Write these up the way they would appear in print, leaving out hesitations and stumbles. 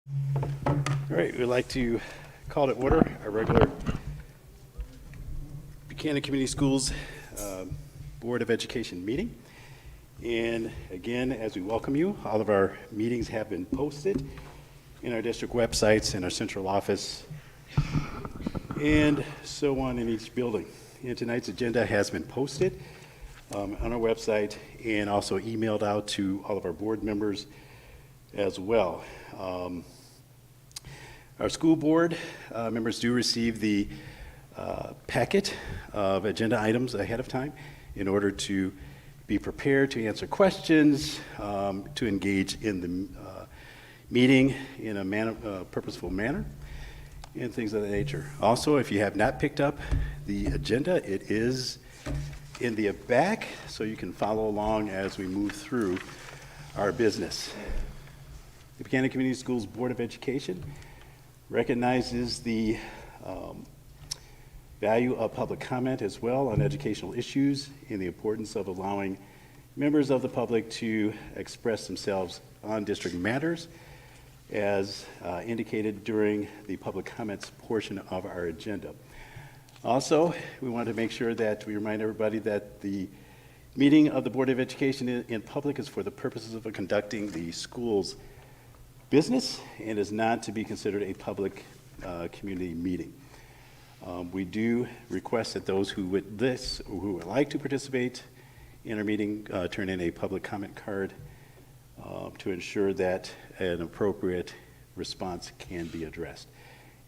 All right, we'd like to call to order our regular Buchanan Community Schools Board of Education meeting. And again, as we welcome you, all of our meetings have been posted in our district websites, in our central office, and so on in each building. And tonight's agenda has been posted on our website and also emailed out to all of our board members as well. Our school board members do receive the packet of agenda items ahead of time in order to be prepared to answer questions, to engage in the meeting in a purposeful manner, and things of that nature. Also, if you have not picked up the agenda, it is in the back, so you can follow along as we move through our business. The Buchanan Community Schools Board of Education recognizes the value of public comment as well on educational issues and the importance of allowing members of the public to express themselves on district matters as indicated during the public comments portion of our agenda. Also, we want to make sure that we remind everybody that the meeting of the Board of Education in public is for the purposes of conducting the school's business and is not to be considered a public community meeting. We do request that those who would like to participate in our meeting turn in a public comment card to ensure that an appropriate response can be addressed.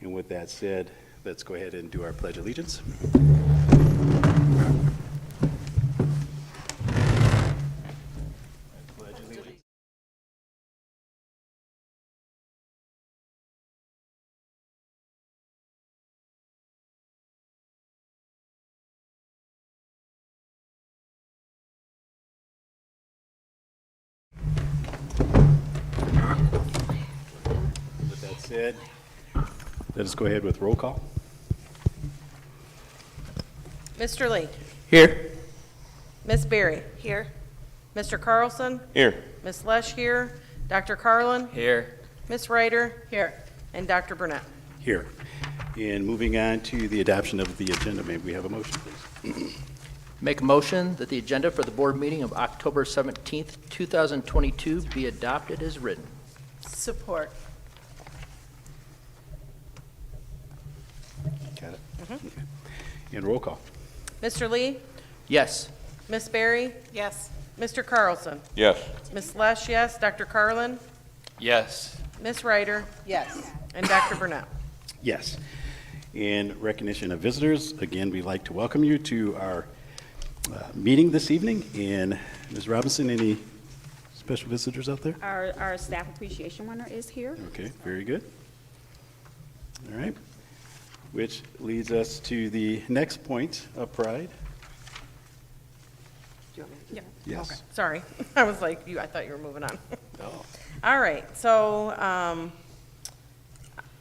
And with that said, let's go ahead and do our Pledge of Allegiance. With that said, let us go ahead with roll call. Mr. Lee. Here. Miss Berry. Here. Mr. Carlson. Here. Miss Lesh here. Dr. Carlin. Here. Miss Ryder. Here. And Dr. Burnett. Here. And moving on to the adoption of the agenda, may we have a motion, please? Make a motion that the agenda for the board meeting of October 17th, 2022 be adopted as written. Support. Got it? Okay. And roll call. Mr. Lee. Yes. Miss Berry. Yes. Mr. Carlson. Yes. Miss Lesh, yes. Dr. Carlin. Yes. Miss Ryder. Yes. And Dr. Burnett. Yes. In recognition of visitors, again, we'd like to welcome you to our meeting this evening. And Ms. Robinson, any special visitors out there? Our staff appreciation winner is here. Okay, very good. All right. Which leads us to the next point of pride. Do you want me to? Yeah. Yes. Okay. Sorry. I was like, I thought you were moving on. No. All right, so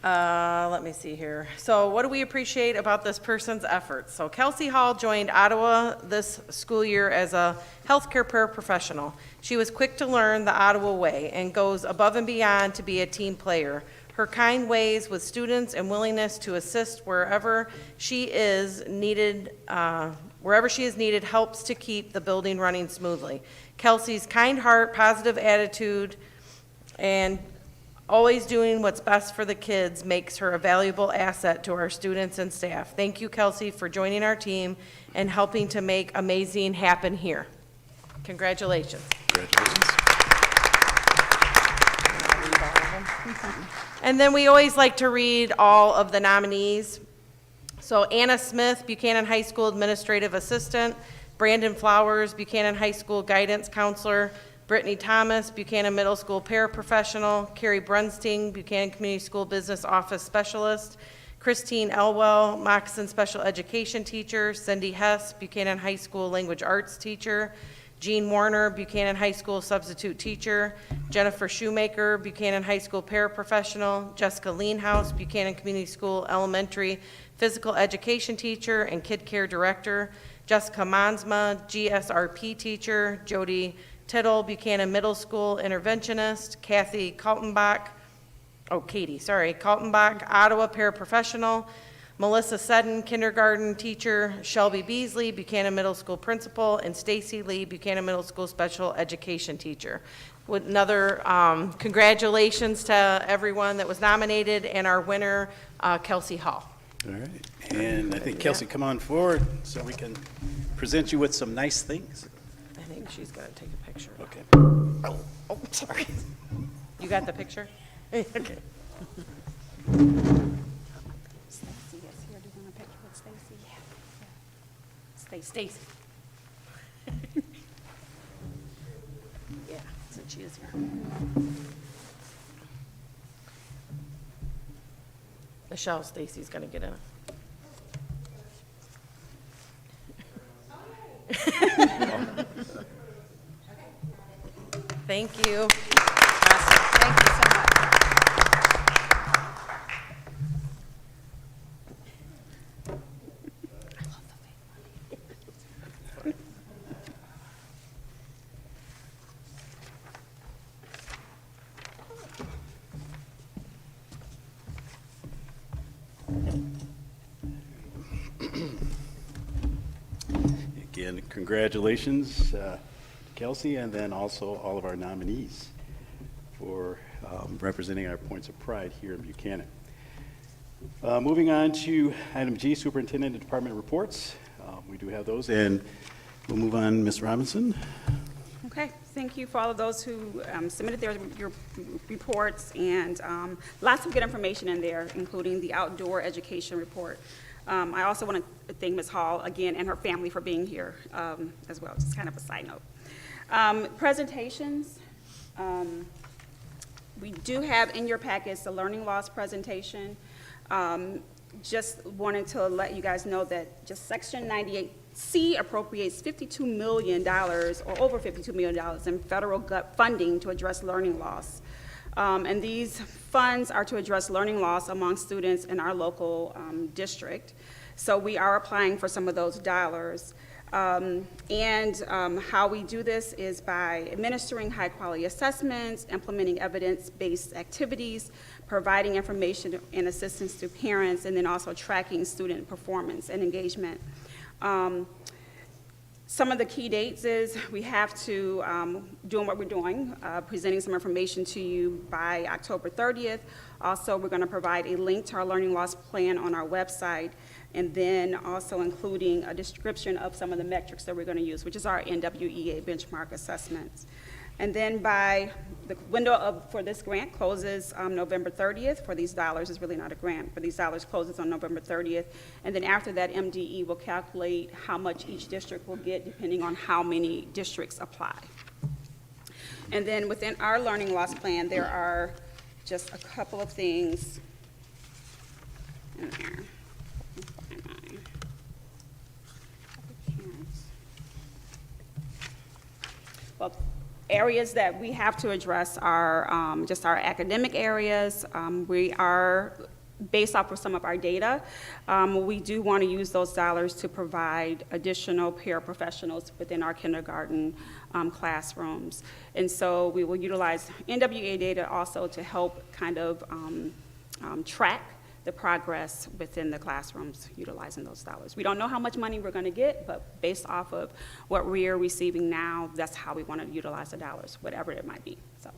let me see here. So what do we appreciate about this person's efforts? So Kelsey Hall joined Ottawa this school year as a healthcare paraprofessional. She was quick to learn the Ottawa way and goes above and beyond to be a team player. Her kind ways with students and willingness to assist wherever she is needed helps to keep the building running smoothly. Kelsey's kind heart, positive attitude, and always doing what's best for the kids makes her a valuable asset to our students and staff. Thank you, Kelsey, for joining our team and helping to make amazing happen here. Congratulations. Congratulations. And then we always like to read all of the nominees. So Anna Smith, Buchanan High School Administrative Assistant. Brandon Flowers, Buchanan High School Guidance Counselor. Brittany Thomas, Buchanan Middle School Paraprofessional. Carrie Brunsting, Buchanan Community School Business Office Specialist. Christine Elwell, Moxon Special Education Teacher. Cindy Hess, Buchanan High School Language Arts Teacher. Jean Warner, Buchanan High School Substitute Teacher. Jennifer Shoemaker, Buchanan High School Paraprofessional. Jessica Leanhouse, Buchanan Community School Elementary Physical Education Teacher and Kid Care Director. Jessica Mansma, GSRP Teacher. Jody Tittle, Buchanan Middle School Interventionist. Kathy Kaltenbach, Katie, sorry, Kaltenbach, Ottawa paraprofessional, Melissa Seddon, kindergarten teacher, Shelby Beasley, Buchanan Middle School principal, and Stacy Lee, Buchanan Middle School special education teacher. With another congratulations to everyone that was nominated, and our winner, Kelsey Hall. All right, and I think Kelsey, come on forward so we can present you with some nice things. I think she's gonna take a picture. Okay. Oh, sorry. You got the picture? Okay. Stacy is here. Do you want a picture with Stacy? Yeah. Stacy. Yeah, since she is here. Michelle, Stacy's gonna get in it. Thank you. Thank you so much. Again, congratulations, Kelsey, and then also all of our nominees for representing our points of pride here in Buchanan. Moving on to item G, Superintendent and Department reports. We do have those, and we'll move on, Ms. Robinson. Okay, thank you for all of those who submitted your reports, and lots of good information in there, including the outdoor education report. I also want to thank Ms. Hall again and her family for being here as well, just kind of a side note. Presentations. We do have in your packets the learning loss presentation. Just wanted to let you guys know that just Section 98C appropriates $52 million, or over $52 million in federal funding to address learning loss. And these funds are to address learning loss among students in our local district. So we are applying for some of those dollars. How we do this is by administering high-quality assessments, implementing evidence-based activities, providing information and assistance to parents, and then also tracking student performance and engagement. Some of the key dates is we have to, doing what we're doing, presenting some information to you by October 30th. Also, we're going to provide a link to our learning loss plan on our website, and then also including a description of some of the metrics that we're going to use, which is our NWEA benchmark assessments. And then by the window for this grant closes November 30th. For these dollars, it's really not a grant, but these dollars closes on November 30th. And then after that, MDE will calculate how much each district will get depending on how many districts apply. And then within our learning loss plan, there are just a couple of things in there. Well, areas that we have to address are just our academic areas. We are, based off of some of our data, we do want to use those dollars to provide additional paraprofessionals within our kindergarten classrooms. And so we will utilize NWEA data also to help kind of track the progress within the classrooms utilizing those dollars. We don't know how much money we're going to get, but based off of what we're receiving now, that's how we want to utilize the dollars, whatever it might be. So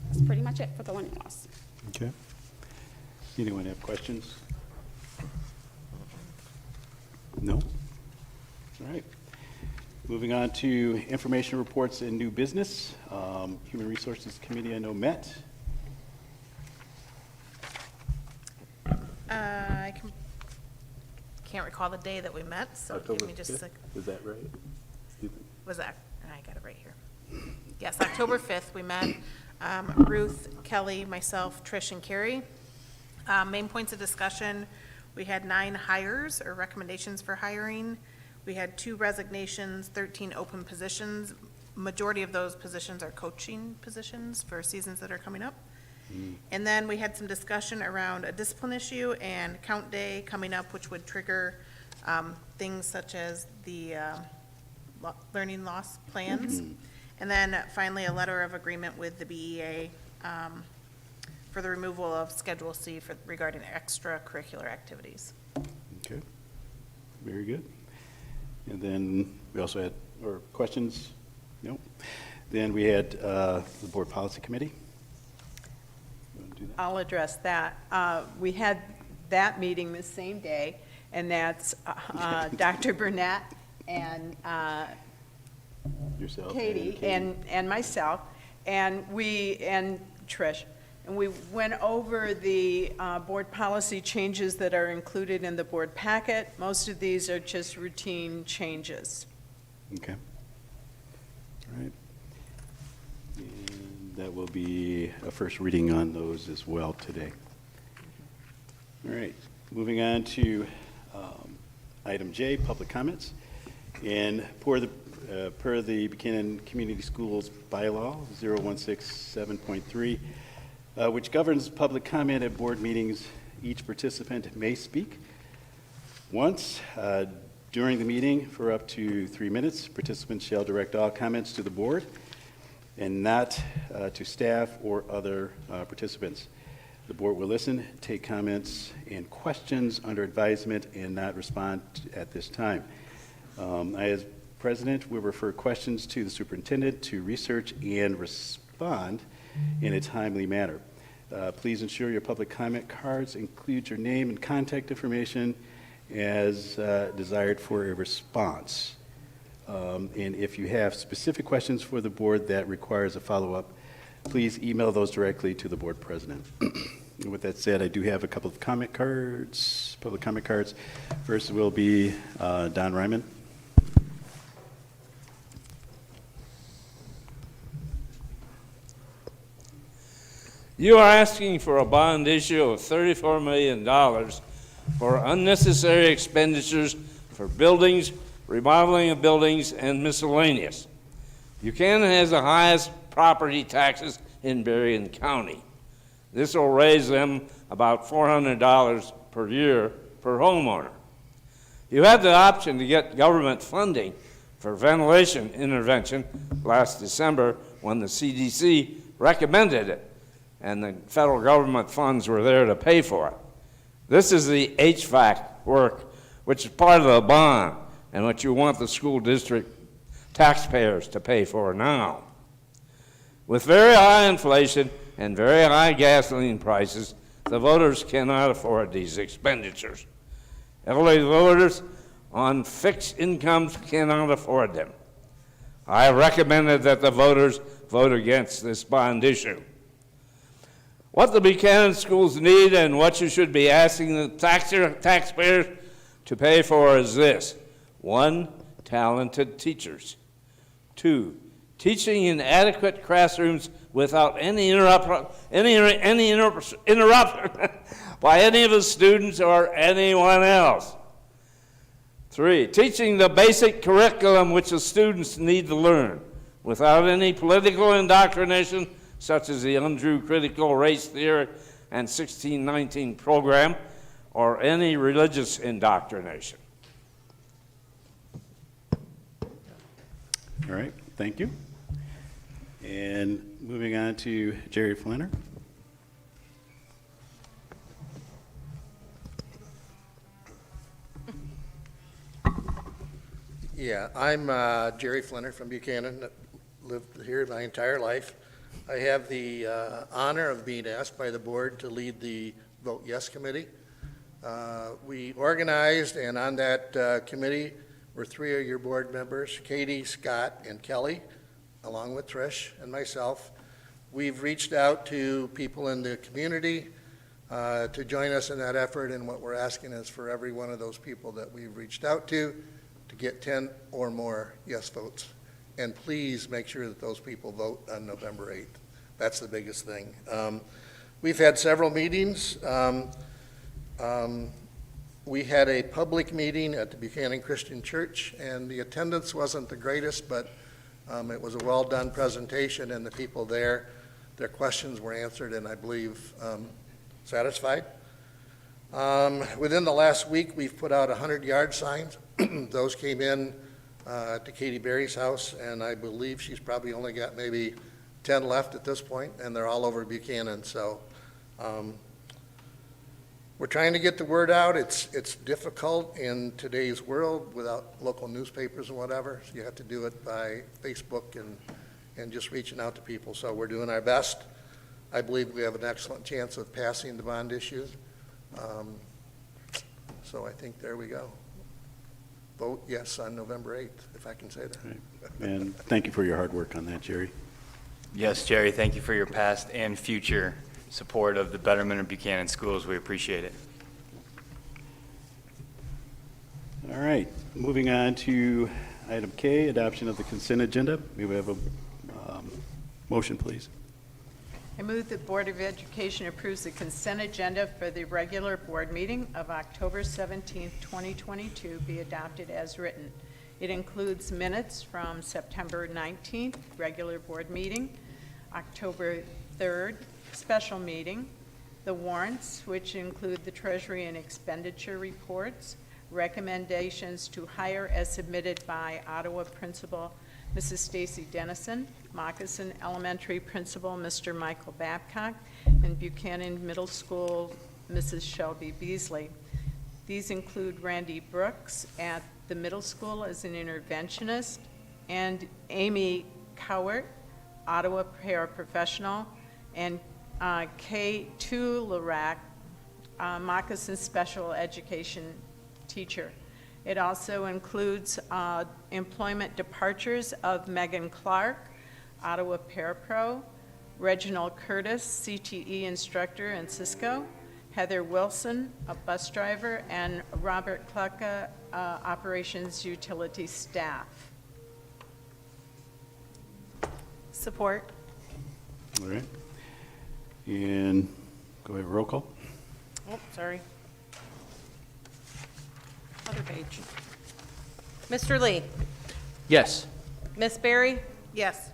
that's pretty much it for the learning loss. Okay. Anyone have questions? No? All right. Moving on to information reports and new business. Human Resources Committee, I know, met. I can't recall the day that we met, so give me just a sec. Is that right? Was that, I got it right here. Yes, October 5th, we met. Ruth, Kelly, myself, Trish, and Carrie. Main points of discussion, we had 9 hires or recommendations for hiring. We had 2 resignations, 13 open positions. Majority of those positions are coaching positions for seasons that are coming up. And then we had some discussion around a discipline issue and count day coming up, which would trigger things such as the learning loss plans. And then finally, a letter of agreement with the BEA for the removal of Schedule C regarding extracurricular activities. Okay, very good. And then we also had, or questions? No. Then we had the Board Policy Committee. You want to do that? I'll address that. We had that meeting the same day, and that's Dr. Burnett and Yourself Katie and and myself, and Trish. And we went over the board policy changes that are included in the board packet. Most of these are just routine changes. Okay. All right. And that will be a first reading on those as well today. All right. Moving on to item J, public comments. And per the Buchanan Community Schools bylaw 0167.3, which governs public comment at board meetings, each participant may speak once during the meeting for up to 3 minutes. Participants shall direct all comments to the board and not to staff or other participants. The board will listen, take comments and questions under advisement, and not respond at this time. I, as president, will refer questions to the superintendent to research and respond in a timely manner. Please ensure your public comment cards include your name and contact information as desired for a response. And if you have specific questions for the board that requires a follow-up, please email those directly to the board president. And with that said, I do have a couple of comment cards, public comment cards. First will be Don Ryman. You are asking for a bond issue of $34 million for unnecessary expenditures for buildings, remodeling of buildings, and miscellaneous. Buchanan has the highest property taxes in Berrien County. This will raise them about $400 per year per homeowner. You had the option to get government funding for ventilation intervention last December when the CDC recommended it, and the federal government funds were there to pay for it. This is the HVAC work, which is part of the bond, and what you want the school district taxpayers to pay for now. With very high inflation and very high gasoline prices, the voters cannot afford these expenditures. Elderly voters on fixed incomes cannot afford them. I recommended that the voters vote against this bond issue. What the Buchanan schools need and what you should be asking the taxpayers to pay for is this. 1, talented teachers. 2, teaching in adequate classrooms without any interruption by any of the students or anyone else. 3, teaching the basic curriculum which the students need to learn without any political indoctrination, such as the undue critical race theory and 1619 program, or any religious indoctrination. All right, thank you. And moving on to Jerry Flanner. Yeah, I'm Jerry Flinner from Buchanan, lived here my entire life. I have the honor of being asked by the board to lead the Vote Yes Committee. We organized, and on that committee were 3 of your board members, Katie, Scott, and Kelly, along with Trish and myself. We've reached out to people in the community to join us in that effort, and what we're asking is for every one of those people that we've reached out to get 10 or more yes votes. And please make sure that those people vote on November 8th. That's the biggest thing. We've had several meetings. We had a public meeting at the Buchanan Christian Church, and the attendance wasn't the greatest, but it was a well-done presentation, and the people there, their questions were answered, and I believe satisfied. Within the last week, we've put out 100-yard signs. Those came in to Katie Berry's house, and I believe she's probably only got maybe 10 left at this point, and they're all over Buchanan. So We're trying to get the word out. It's difficult in today's world without local newspapers and whatever. So you have to do it by Facebook and just reaching out to people. So we're doing our best. I believe we have an excellent chance of passing the bond issue. So I think there we go. Vote yes on November 8th, if I can say that. Right. And thank you for your hard work on that, Jerry. Yes, Jerry, thank you for your past and future support of the betterment of Buchanan schools. We appreciate it. All right, moving on to item K, adoption of the consent agenda. May we have a motion, please? I move the Board of Education approves the consent agenda for the regular board meeting of October 17th, 2022 be adopted as written. It includes minutes from September 19th, regular board meeting, October 3rd, special meeting, the warrants, which include the Treasury and expenditure reports, recommendations to hire as submitted by Ottawa Principal Mrs. Stacy Dennison, Moccasin Elementary Principal Mr. Michael Babcock, and Buchanan Middle School Mrs. Shelby Beasley. These include Randy Brooks at the middle school as an interventionist, and Amy Cowart, Ottawa paraprofessional, and K2 Larac, Moccasin special education teacher. It also includes employment departures of Megan Clark, Ottawa Parapro, Reginald Curtis, CTE instructor in Cisco, Heather Wilson, a bus driver, and Robert Klucka, operations utility staff. Support. All right. And go ahead, roll call. Oh, sorry. Other page. Mr. Lee? Yes. Miss Berry? Yes.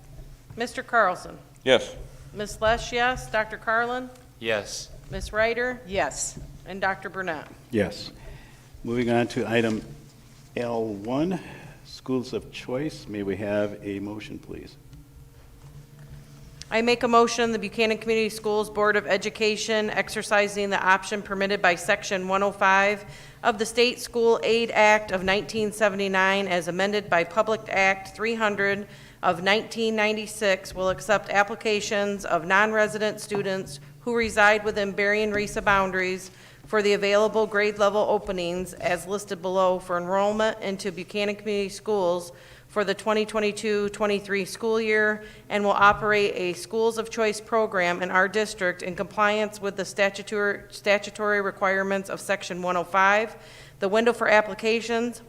Mr. Carlson? Yes. Miss Lesh, yes. Dr. Carlin? Yes. Miss Ryder? Yes. And Dr. Burnett? Yes. Moving on to item L1, schools of choice. May we have a motion, please? I make a motion, the Buchanan Community Schools Board of Education exercising the option permitted by Section 105 of the State School Aid Act of 1979 as amended by Public Act 300 of 1996 will accept applications of non-resident students who reside within Berry and Risa boundaries for the available grade level openings as listed below for enrollment into Buchanan Community Schools for the 2022-23 school year and will operate a Schools of Choice program in our district in compliance with the statutory requirements of Section 105. The window for applications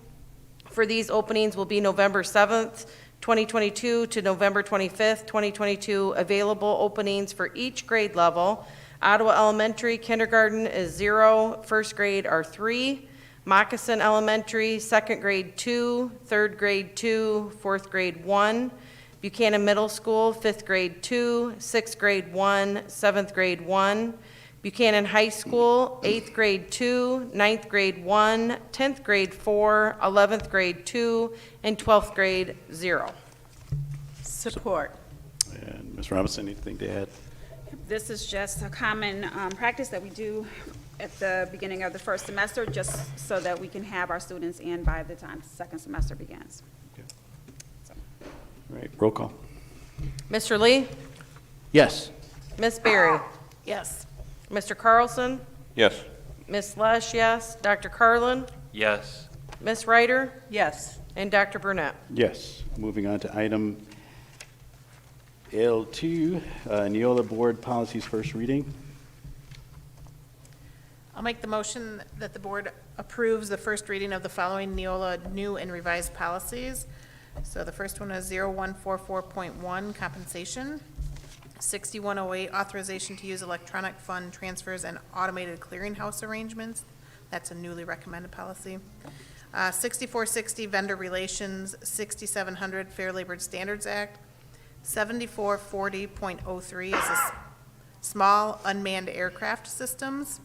for these openings will be November 7th, 2022 to November 25th, 2022. Available openings for each grade level. Ottawa Elementary, kindergarten is 0, first grade are 3. Moccasin Elementary, second grade 2, third grade 2, fourth grade 1. Buchanan Middle School, fifth grade 2, sixth grade 1, seventh grade 1. Buchanan High School, eighth grade 2, ninth grade 1, 10th grade 4, 11th grade 2, and 12th grade 0. Support. And Ms. Robinson, anything to add? This is just a common practice that we do at the beginning of the first semester, just so that we can have our students in by the time the second semester begins. All right, roll call. Mr. Lee? Yes. Miss Berry? Yes. Mr. Carlson? Yes. Miss Lesh, yes. Dr. Carlin? Yes. Miss Ryder? Yes. And Dr. Burnett? Yes. Moving on to item L2, Neola Board Policies first reading. I'll make the motion that the board approves the first reading of the following Neola new and revised policies. So the first one is 0144.1, compensation. 6108, authorization to use electronic fund transfers and automated clearinghouse arrangements. That's a newly recommended policy. 6460, vendor relations. 6700, Fair Labor Standards Act. 7440.03 is small unmanned aircraft systems.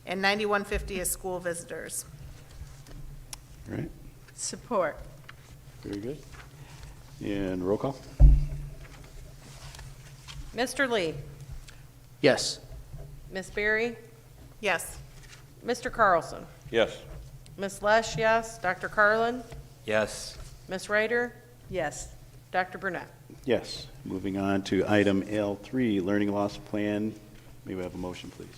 And 9150 is school visitors. All right, Support. very good. And roll call. Mr. Lee? Yes. Ms. Berry? Yes. Mr. Carlson? Yes. Ms. Lesh, yes. Dr. Carlin? Yes. Ms. Ryder? Yes. Dr. Burnett? Yes. Moving on to item L3, learning loss plan. May we have a motion, please?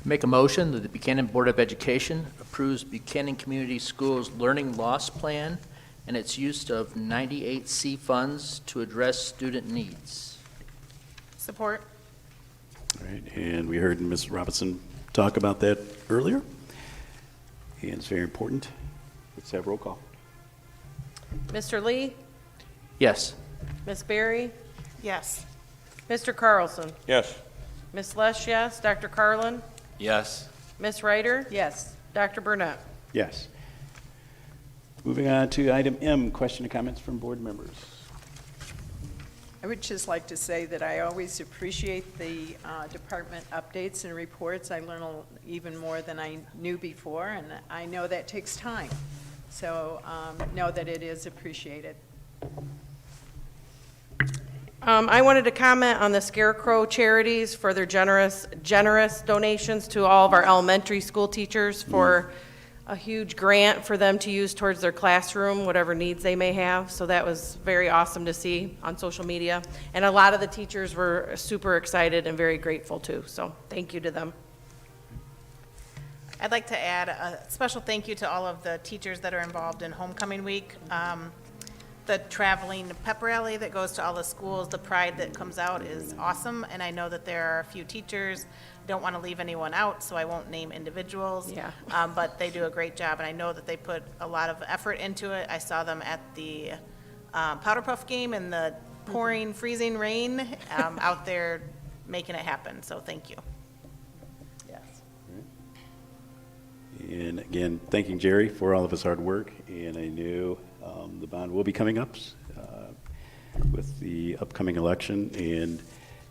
Make a motion that the Buchanan Board of Education approves Buchanan Community Schools Learning Loss Plan and its use of 98C funds to address student needs. Support? All right, and we heard Ms. Robinson talk about that earlier, and it's very important. Let's have roll call. Mr. Lee? Yes. Ms. Berry? Yes. Mr. Carlson? Yes. Ms. Lesh, yes. Dr. Carlin? Yes. Ms. Ryder? Yes. Dr. Burnett? Yes. Moving on to item M, question and comments from board members. I would just like to say that I always appreciate the department updates and reports. I learn even more than I knew before, and I know that takes time. So know that it is appreciated. I wanted to comment on the Scarecrow Charities for their generous donations to all of our elementary school teachers for a huge grant for them to use towards their classroom, whatever needs they may have. So that was very awesome to see on social media. And a lot of the teachers were super excited and very grateful too. So thank you to them. I'd like to add a special thank you to all of the teachers that are involved in homecoming week. The traveling pep rally that goes to all the schools, the pride that comes out is awesome, and I know that there are a few teachers, don't want to leave anyone out, so I won't name individuals. Yeah. But they do a great job, and I know that they put a lot of effort into it. I saw them at the Powder Puff game in the pouring, freezing rain, out there making it happen, so thank you. Yes. And again, thanking Jerry for all of his hard work, and I knew the bond will be coming up with the upcoming election, and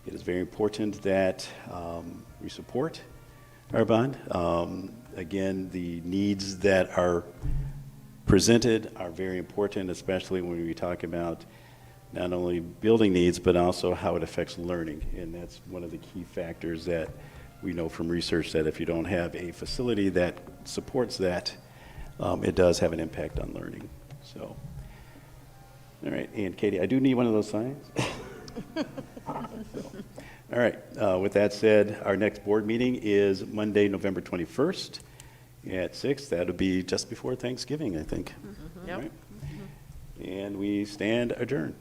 it is very important that we support our bond. Again, the needs that are presented are very important, especially when we talk about not only building needs, but also how it affects learning, and that's one of the key factors that we know from research, that if you don't have a facility that supports that, it does have an impact on learning. So, all right, and Katie, I do need one of those signs. All right, with that said, our next board meeting is Monday, November 21st at 6. That'll be just before Thanksgiving, I think. Yep. All right. And we stand adjourned.